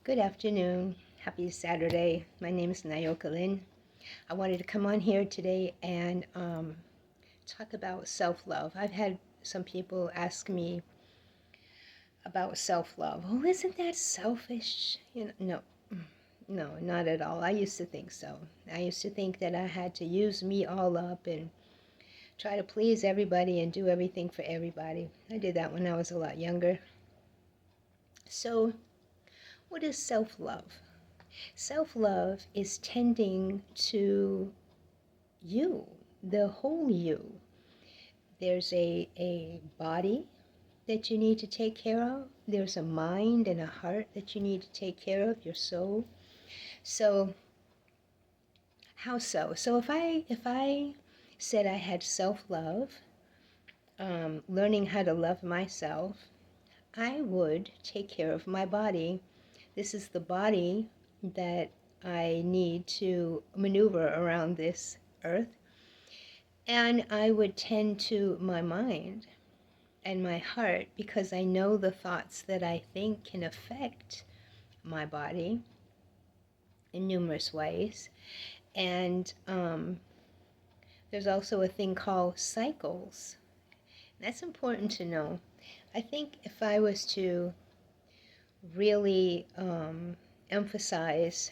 Good afternoon. Happy Saturday. My name is Nioka Lynn. I wanted to come on here today and talk about self-love. I've had some people ask me about self-love. Oh, isn't that selfish? No, not at all. I used to think so. I used to think that I had to use me all up and try to please everybody and do everything for everybody. I did that when I was a lot younger. So, what is self-love? Self-love is tending to you, the whole you. There's a body that you need to take care of. There's a mind and a heart that you need to take care of, your soul. So, how so? So if I said I had self-love, learning how to love myself, I would take care of my body. This is the body that I need to maneuver around this earth. And I would tend to my mind and my heart because I know the thoughts that I think can affect my body in numerous ways. And there's also a thing called cycles. That's important to know. I think if I was to really emphasize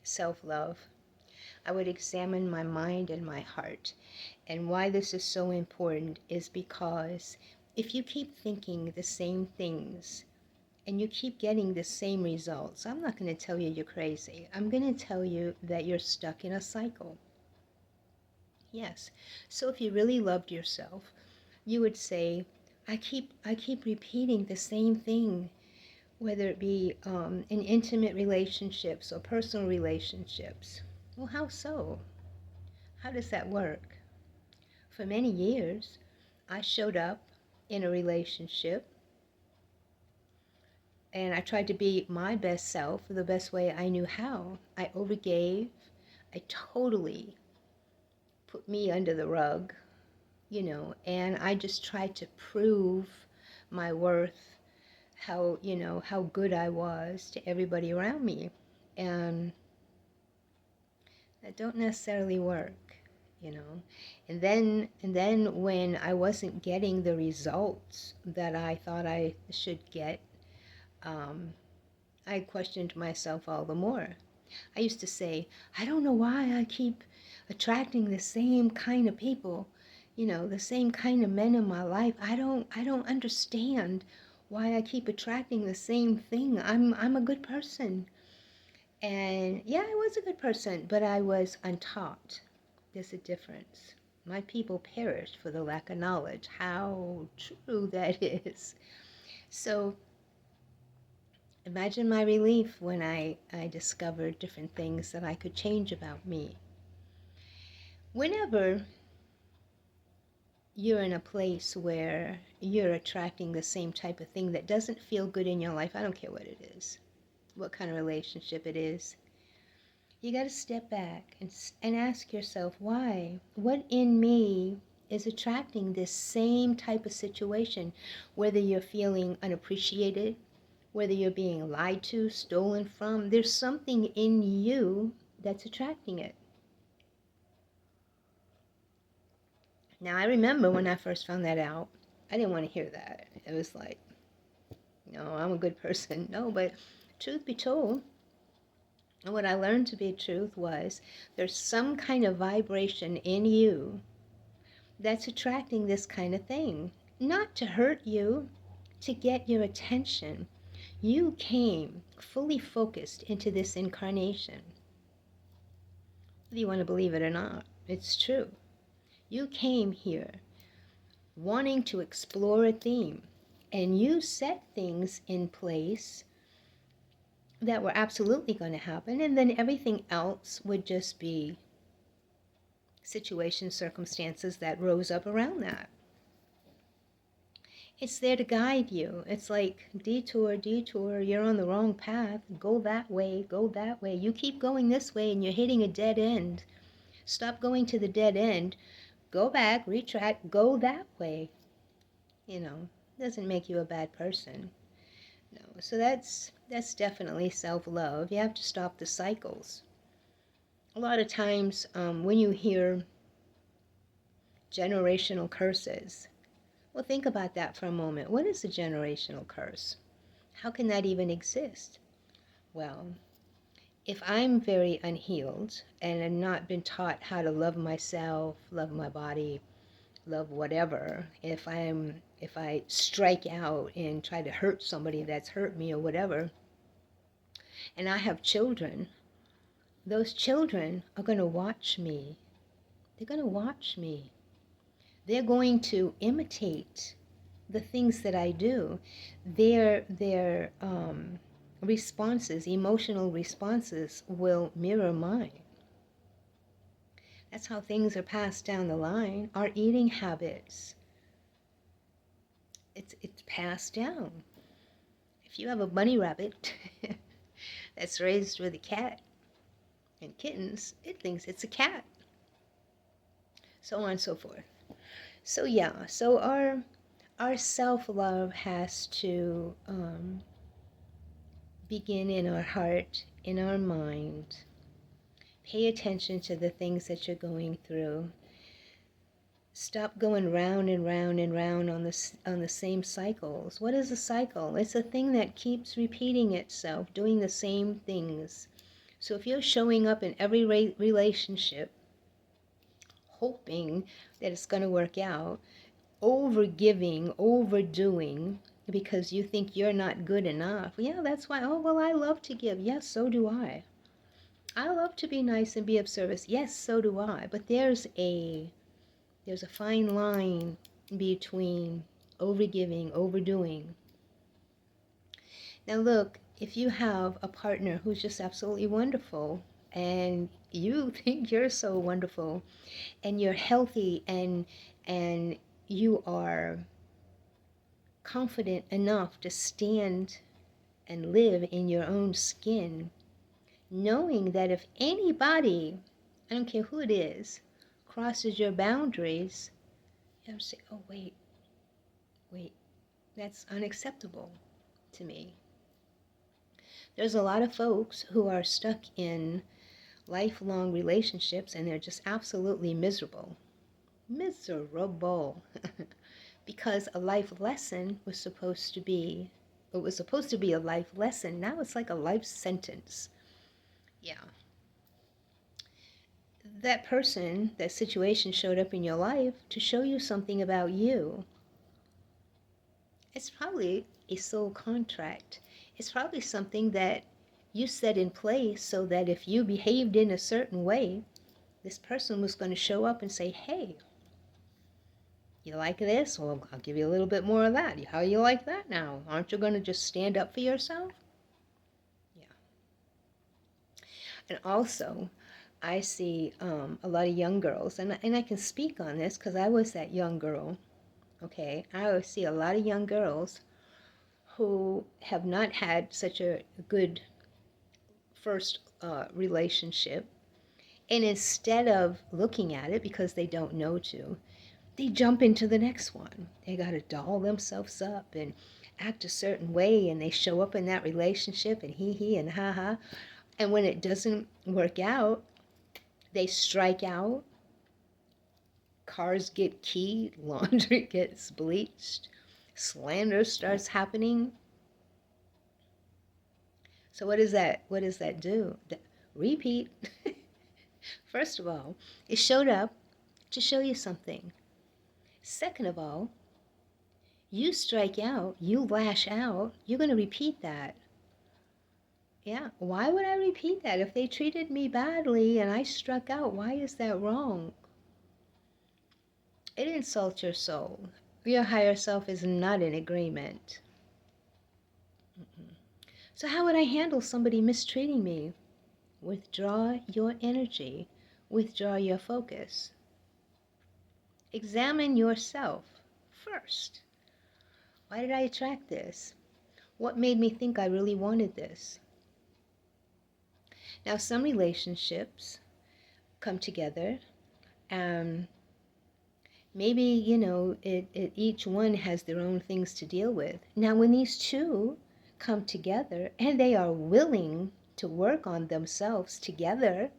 self-love, I would examine my mind and my heart. And why this is so important is because if you keep thinking the same things and you keep getting the same results, I'm not going to tell you you're crazy. I'm going to tell you that you're stuck in a cycle. Yes. So if you really loved yourself, you would say, I keep repeating the same thing, whether it be in intimate relationships or personal relationships. Well, how so? How does that work? For many years, I showed up in a relationship and I tried to be my best self the best way I knew how. I overgave. I totally put me under the rug, and I just tried to prove my worth, how good I was to everybody around me. And that don't necessarily work, you know. And then when I wasn't getting the results that I thought I should get, I questioned myself all the more. I used to say, I don't know why I keep attracting the same kind of people, the same kind of men in my life. I don't understand why I keep attracting the same thing. I'm a good person. And yeah, I was a good person, but I was untaught. There's a difference. My people perished for the lack of knowledge. How true that is. So imagine my relief when I discovered different things that I could change about me. Whenever you're in a place where you're attracting the same type of thing that doesn't feel good in your life, I don't care what it is, what kind of relationship it is, you got to step back and ask yourself, why? What in me is attracting this same type of situation? Whether you're feeling unappreciated, whether you're being lied to, stolen from, there's something in you that's attracting it. Now, I remember when I first found that out, I didn't want to hear that. It was like, no, I'm a good person. No, but truth be told, and what I learned to be truth was there's some kind of vibration in you that's attracting this kind of thing. Not to hurt you, to get your attention. You came fully focused into this incarnation. Whether you want to believe it or not, it's true. You came here wanting to explore a theme, and you set things in place that were absolutely going to happen, and then everything else would just be situations, circumstances that rose up around that. It's there to guide you. It's like detour, detour, you're on the wrong path. Go that way, go that way. You keep going this way and you're hitting a dead end. Stop going to the dead end. Go back, retract, go that way. Doesn't make you a bad person. No. So that's definitely self-love. You have to stop the cycles. A lot of times when you hear generational curses, well, think about that for a moment. What is a generational curse? How can that even exist? Well, if I'm very unhealed and have not been taught how to love myself, love my body, love whatever, if I strike out and try to hurt somebody that's hurt me or whatever, and I have children, those children are going to watch me. They're going to watch me. They're going to imitate the things that I do. Their responses, emotional responses, will mirror mine. That's how things are passed down the line. Our eating habits, it's passed down. If you have a bunny rabbit that's raised with a cat and kittens, it thinks it's a cat. So on and so forth. So yeah, so our self-love has to begin in our heart, in our mind. Pay attention to the things that you're going through. Stop going round and round and round on the same cycles. What is a cycle? It's a thing that keeps repeating itself, doing the same things. So if you're showing up in every relationship, hoping that it's going to work out, over-giving, overdoing, because you think you're not good enough. Yeah, that's why, oh, well, I love to give. Yes, so do I. I love to be nice and be of service. Yes, so do I. But there's a fine line between overgiving, overdoing. Now look, if you have a partner who's just absolutely wonderful and you think you're so wonderful and you're healthy and you are confident enough to stand and live in your own skin, knowing that if anybody, I don't care who it is, crosses your boundaries, you have to say, oh, wait, that's unacceptable to me. There's a lot of folks who are stuck in lifelong relationships and they're just absolutely miserable. Miserable. Because a life lesson was supposed to be, it was supposed to be a life lesson. Now it's like a life sentence. Yeah. That person, that situation showed up in your life to show you something about you. It's probably a soul contract. It's probably something that you set in place so that if you behaved in a certain way, this person was going to show up and say, hey, you like this? Well, I'll give you a little bit more of that. How you like that now? Aren't you going to just stand up for yourself? Yeah. And also, I see a lot of young girls, and I can speak on this because I was that young girl, okay? I see a lot of young girls who have not had such a good first relationship, and instead of looking at it because they don't know to, they jump into the next one. They got to doll themselves up and act a certain way, and they show up in that relationship and he and ha ha. And when it doesn't work out, they strike out. Cars get keyed, laundry gets bleached, slander starts happening. So what does that do? Repeat. First of all, it showed up to show you something. Second of all, you strike out, you lash out, you're going to repeat that. Yeah, why would I repeat that? If they treated me badly and I struck out, why is that wrong? It insults your soul. Your higher self is not in agreement. So how would I handle somebody mistreating me? Withdraw your energy. Withdraw your focus. Examine yourself first. Why did I attract this? What made me think I really wanted this? Now, some relationships come together and maybe, each one has their own things to deal with. Now, when these two come together and they are willing to work on themselves together,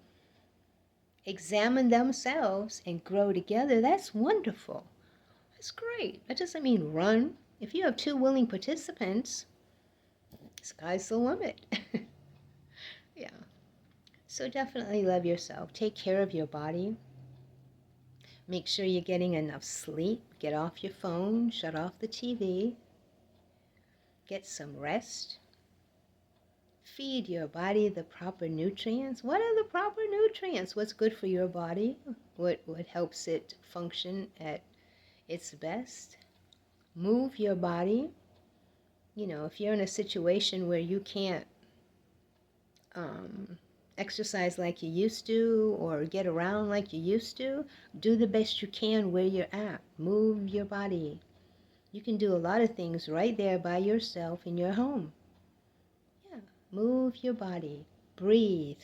examine themselves, and grow together, that's wonderful. That's great. That doesn't mean run. If you have two willing participants, sky's the limit. Yeah. So definitely love yourself. Take care of your body. Make sure you're getting enough sleep. Get off your phone. Shut off the TV. Get some rest. Feed your body the proper nutrients. What are the proper nutrients? What's good for your body? What helps it function at its best? Move your body. You know, if you're in a situation where you can't exercise like you used to or get around like you used to, do the best you can where you're at. Move your body. You can do a lot of things right there by yourself in your home. Yeah, move your body. Breathe.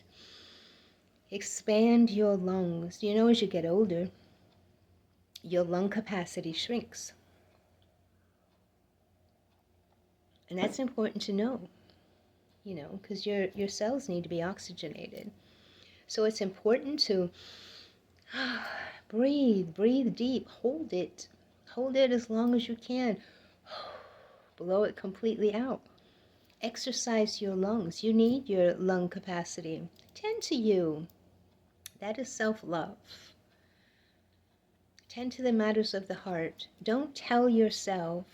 Expand your lungs. You know, as you get older, your lung capacity shrinks. And that's important to know, you know, because your cells need to be oxygenated. So it's important to breathe deep, hold it. Hold it as long as you can. Blow it completely out. Exercise your lungs. You need your lung capacity. Tend to you. That is self-love. Tend to the matters of the heart. Don't tell yourself,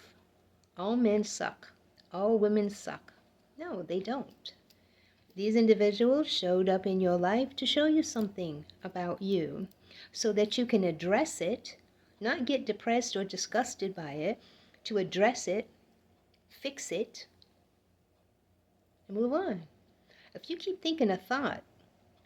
all men suck, all women suck. No, they don't. These individuals showed up in your life to show you something about you so that you can address it, not get depressed or disgusted by it, to address it, fix it, and move on. If you keep thinking a thought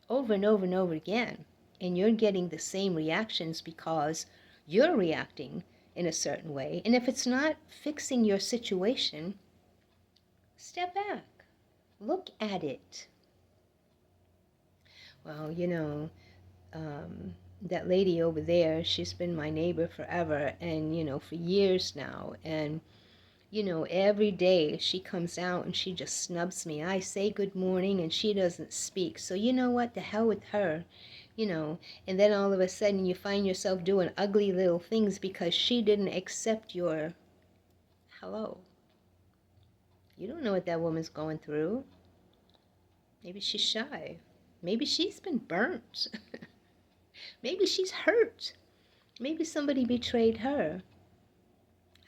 over and over and over again, and you're getting the same reactions because you're reacting in a certain way, and if it's not fixing your situation, step back. Look at it. Well, you know, that lady over there, she's been my neighbor forever, and, you know, for years now. And, you know, every day she comes out and she just snubs me. I say good morning and she doesn't speak. So you know what? The hell with her, you know. And then all of a sudden you find yourself doing ugly little things because she didn't accept your hello. You don't know what that woman's going through. Maybe she's shy. Maybe she's been burnt. Maybe she's hurt. Maybe somebody betrayed her.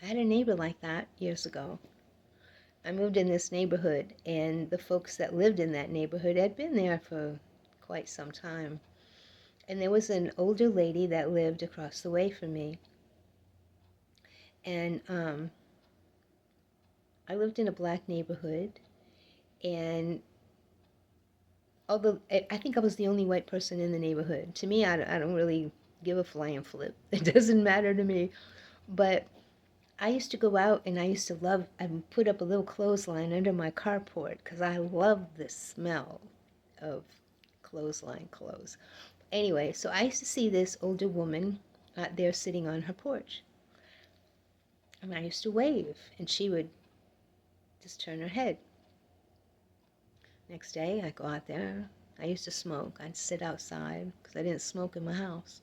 I had a neighbor like that years ago. I moved in this neighborhood, and the folks that lived in that neighborhood had been there for quite some time. And there was an older lady that lived across the way from me. And I lived in a black neighborhood, and although I think I was the only white person in the neighborhood, to me, I don't really give a flying flip. It doesn't matter to me. But I used to go out and I used to love, I would put up a little clothesline under my carport because I love the smell of clothesline clothes. Anyway, so I used to see this older woman out there sitting on her porch. And I used to wave and she would just turn her head. Next day, I go out there. I used to smoke. I'd sit outside because I didn't smoke in my house.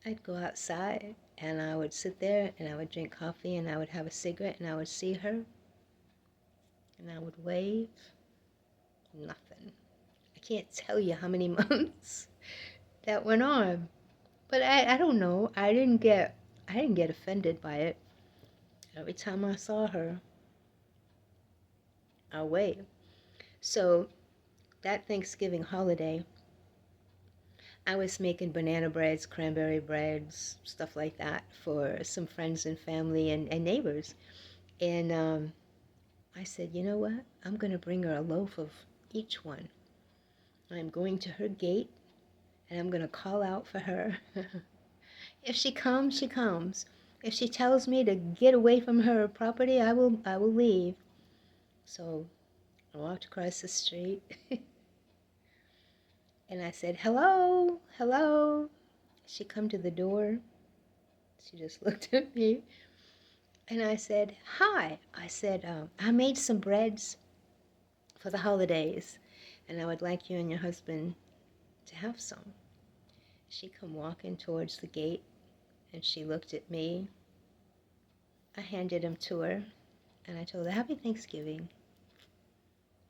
I'd go outside and I would sit there and I would drink coffee and I would have a cigarette and I would see her and I would wave. Nothing. I can't tell you how many months that went on. But I don't know. I didn't get offended by it. Every time I saw her, I waved. So that Thanksgiving holiday, I was making banana breads, cranberry breads, stuff like that for some friends and family and neighbors. And I said, you know what? I'm going to bring her a loaf of each one. I'm going to her gate and I'm going to call out for her. If she comes, she comes. If she tells me to get away from her property, I will leave. So I walked across the street and I said, hello, hello. She come to the door. She just looked at me And I said, hi. I said, I made some breads for the holidays, and I would like you and your husband to have some. She come walking towards the gate, and she looked at me. I handed them to her, and I told her, Happy Thanksgiving.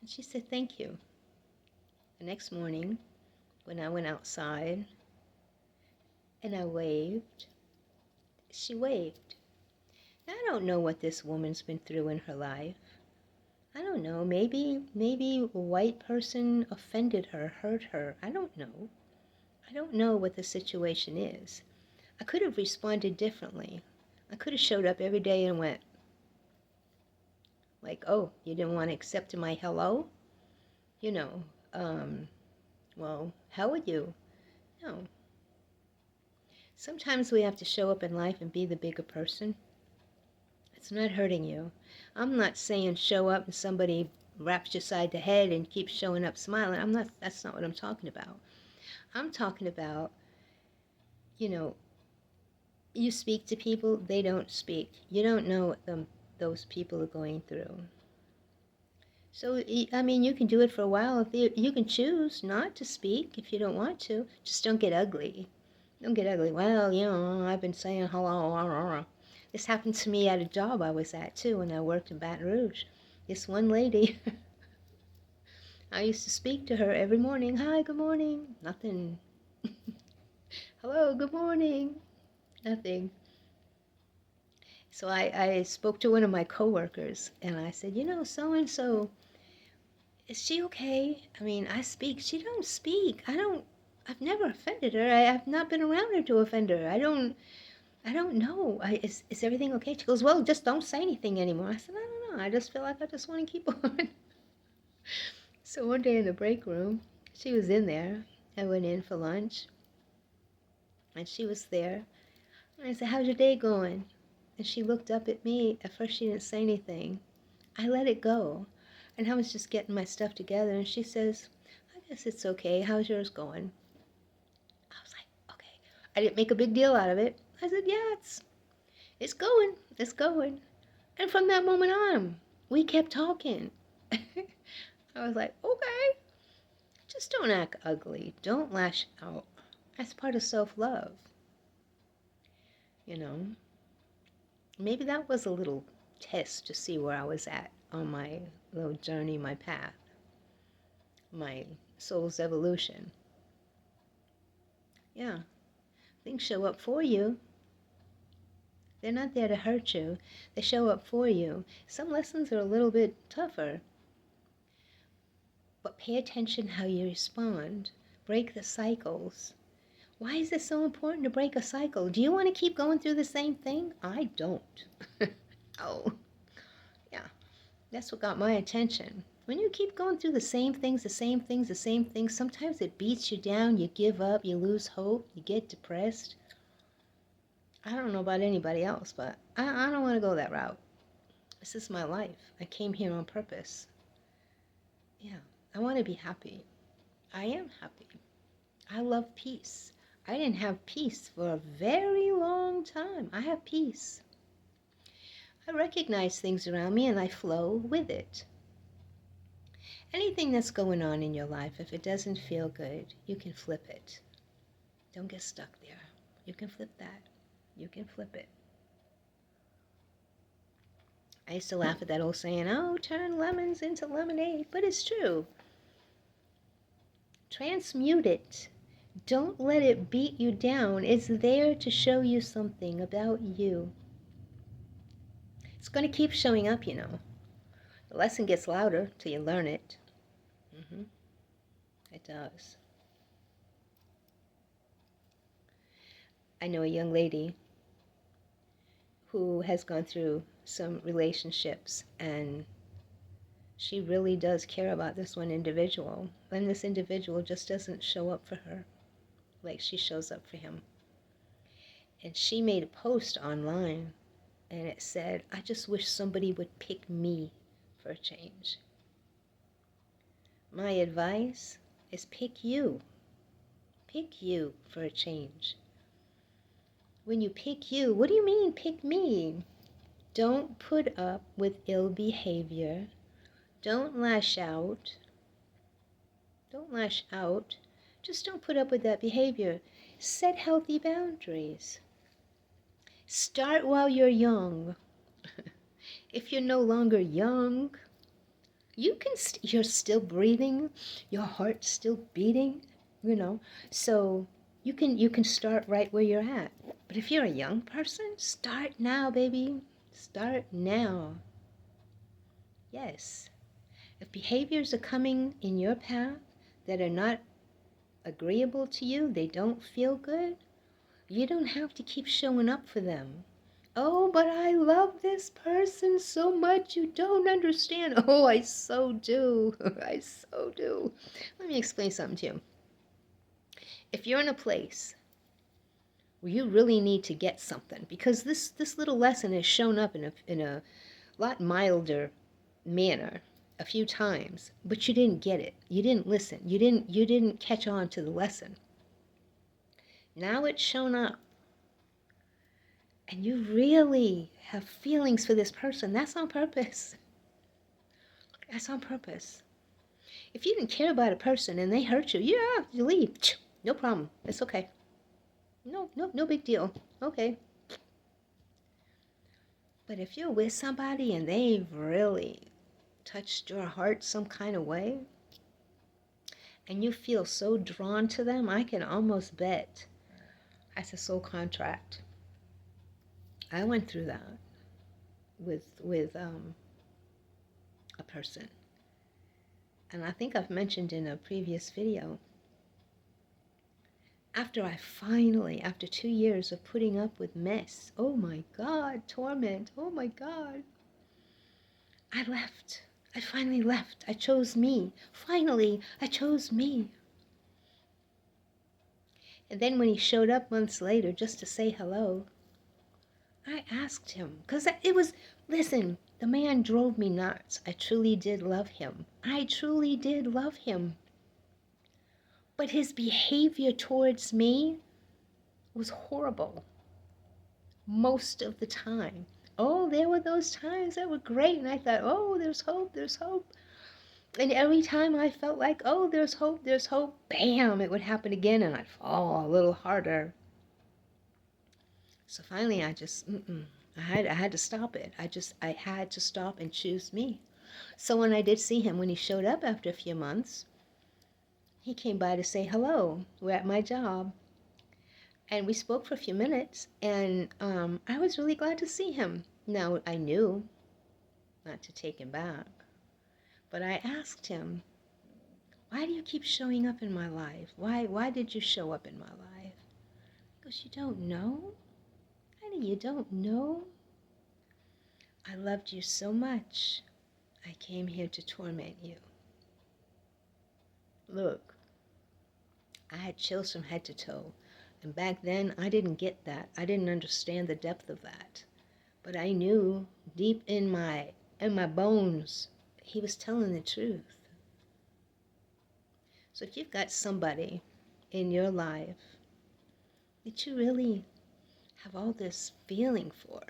And she said, thank you. The next morning, when I went outside and I waved, she waved. Now, I don't know what this woman's been through in her life. I don't know. Maybe a white person offended her, hurt her. I don't know. I don't know what the situation is. I could have responded differently. I could have showed up every day and went, like, oh, you didn't want to accept my hello? You know, well, how would you? No. Sometimes we have to show up in life and be the bigger person. It's not hurting you. I'm not saying show up and somebody raps you side the head and keep showing up smiling. That's not what I'm talking about. I'm talking about, you know, you speak to people, they don't speak. You don't know what those people are going through. So, I mean, you can do it for a while. If you can choose not to speak if you don't want to. Just don't get ugly. Don't get ugly. Well, you know, I've been saying hello. This happened to me at a job I was at, too, when I worked in Baton Rouge. This one lady, I used to speak to her every morning. Hi, good morning. Nothing. Hello, good morning. Nothing. So I spoke to one of my coworkers, and I said, you know, so-and-so, is she okay? I mean, I speak. She don't speak. I've never offended her. I've not been around her to offend her. I don't know. Is everything okay? She goes, well, just don't say anything anymore. I said, I don't know. I just feel like I just want to keep on. So one day in the break room, she was in there. I went in for lunch, and she was there. And I said, how's your day going? And she looked up at me. At first, she didn't say anything. I let it go. And I was just getting my stuff together, and she says, I guess it's okay. How's yours going? I was like, okay. I didn't make a big deal out of it. I said, yeah, it's going. It's going. And from that moment on, we kept talking. I was like, okay. Just don't act ugly. Don't lash out. That's part of self-love. You know, maybe that was a little test to see where I was at on my little journey, my path, my soul's evolution. Yeah, things show up for you. They're not there to hurt you. They show up for you. Some lessons are a little bit tougher, but pay attention how you respond. Break the cycles. Why is it so important to break a cycle? Do you want to keep going through the same thing? I don't. Oh, yeah. That's what got my attention. When you keep going through the same things, sometimes it beats you down, you give up, you lose hope, you get depressed. I don't know about anybody else, but I don't want to go that route. This is my life. I came here on purpose. Yeah, I want to be happy. I am happy. I love peace. I didn't have peace for a very long time. I have peace. I recognize things around me and I flow with it. Anything that's going on in your life, if it doesn't feel good, you can flip it. Don't get stuck there. You can flip that. You can flip it. I used to laugh at that old saying, oh, turn lemons into lemonade. But it's true. Transmute it. Don't let it beat you down. It's there to show you something about you. It's going to keep showing up, you know. The lesson gets louder till you learn it. It does. I know a young lady who has gone through some relationships, and she really does care about this one individual, and this individual just doesn't show up for her like she shows up for him. And she made a post online, and it said, I just wish somebody would pick me for a change. My advice is pick you. Pick you for a change. When you pick you, what do you mean pick me? Don't put up with ill behavior. Don't lash out. Don't lash out. Just don't put up with that behavior. Set healthy boundaries. Start while you're young. If you're no longer young, you're still breathing, your heart's still beating, so you can start right where you're at. But if you're a young person, start now, baby. Start now. Yes. If behaviors are coming in your path that are not agreeable to you, they don't feel good, you don't have to keep showing up for them. Oh, but I love this person so much, you don't understand. Oh, I so do. I so do. Let me explain something to you. If you're in a place where you really need to get something, because this little lesson has shown up in a lot milder manner a few times, but you didn't get it. You didn't listen. You didn't catch on to the lesson. Now it's shown up, and you really have feelings for this person. That's on purpose. That's on purpose. If you didn't care about a person and they hurt you, yeah, you leave. No problem. It's okay. No big deal. Okay. But if you're with somebody and they've really touched your heart some kind of way, and you feel so drawn to them, I can almost bet that's a soul contract. I went through that with a person. And I think I've mentioned in a previous video, after 2 years of putting up with mess, oh my God, torment, oh my God, I left. I finally left. I chose me. Finally, I chose me. And then when he showed up months later just to say hello, I asked him, because listen, the man drove me nuts. I truly did love him. I truly did love him. But his behavior towards me was horrible most of the time. Oh, there were those times that were great, and I thought, oh, there's hope, there's hope. And every time I felt like, oh, there's hope, bam, it would happen again, and I'd fall a little harder. So finally, I had to stop it. I had to stop and choose me. So when I did see him, when he showed up after a few months, he came by to say hello. We're at my job. And we spoke for a few minutes, and I was really glad to see him. Now, I knew not to take him back, but I asked him, why do you keep showing up in my life? Why did you show up in my life? He goes, you don't know? Honey, you don't know? I loved you so much, I came here to torment you. Look, I had chills from head to toe. And back then, I didn't get that. I didn't understand the depth of that. But I knew deep in my bones, he was telling the truth. So if you've got somebody in your life that you really have all this feeling for,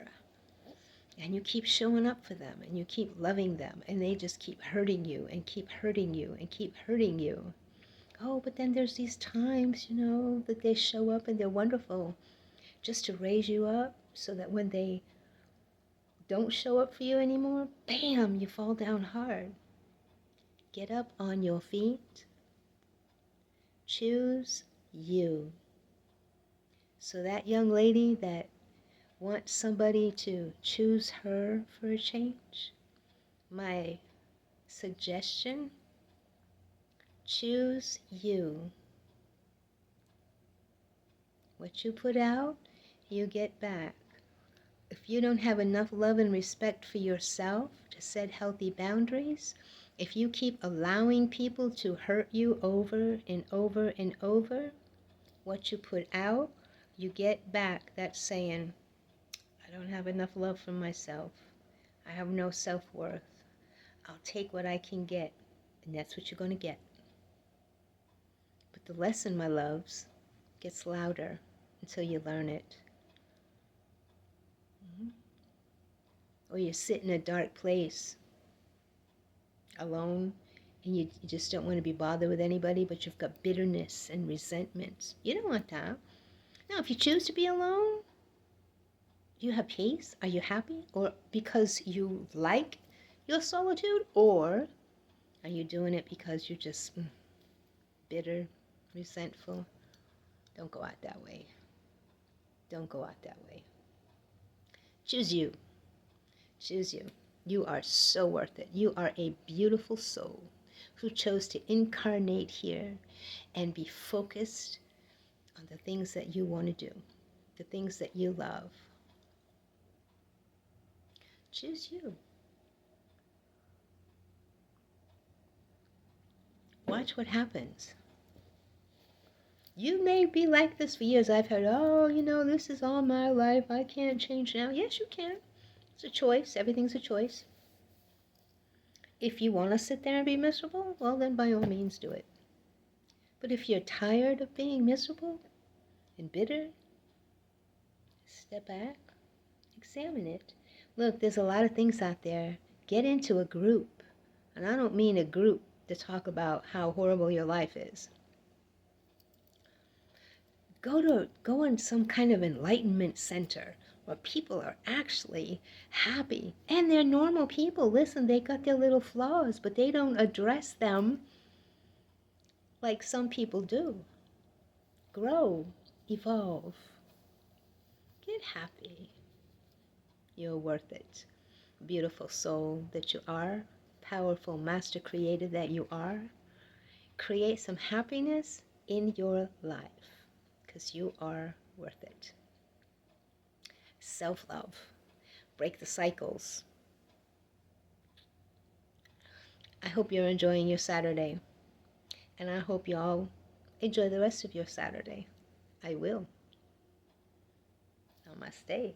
and you keep showing up for them, and you keep loving them, and they just keep hurting you, and keep hurting you, and keep hurting you. Oh, but then there's these times, that they show up and they're wonderful just to raise you up so that when they don't show up for you anymore, bam, you fall down hard. Get up on your feet. Choose you. So that young lady that wants somebody to choose her for a change, my suggestion, choose you. What you put out, you get back. If you don't have enough love and respect for yourself to set healthy boundaries, if you keep allowing people to hurt you over and over and over, what you put out, you get back. That saying, I don't have enough love for myself. I have no self-worth. I'll take what I can get, and that's what you're going to get. But the lesson, my loves, gets louder until you learn it. or you sit in a dark place alone and you just don't want to be bothered with anybody, but you've got bitterness and resentment. You don't want that. Now, if you choose to be alone, do you have peace? Are you happy? Or because you like your solitude? Or are you doing it because you're just bitter, resentful? Don't go out that way. Don't go out that way. Choose you. Choose you. You are so worth it. You are a beautiful soul who chose to incarnate here and be focused on the things that you want to do, the things that you love. Choose you. Watch what happens. You may be like this for years. I've heard, oh, this is all my life. I can't change now. Yes, you can. It's a choice. Everything's a choice. If you want to sit there and be miserable, well, then by all means do it. But if you're tired of being miserable and bitter, step back, examine it. Look, there's a lot of things out there. Get into a group. And I don't mean a group to talk about how horrible your life is. Go in some kind of enlightenment center where people are actually happy. And they're normal people. Listen, they got their little flaws, but they don't address them like some people do. Grow, evolve, get happy. You're worth it. Beautiful soul that you are, powerful master creator that you are. Create some happiness in your life because you are worth it. Self-love. Break the cycles. I hope you're enjoying your Saturday, and I hope you all enjoy the rest of your Saturday. I will. Namaste.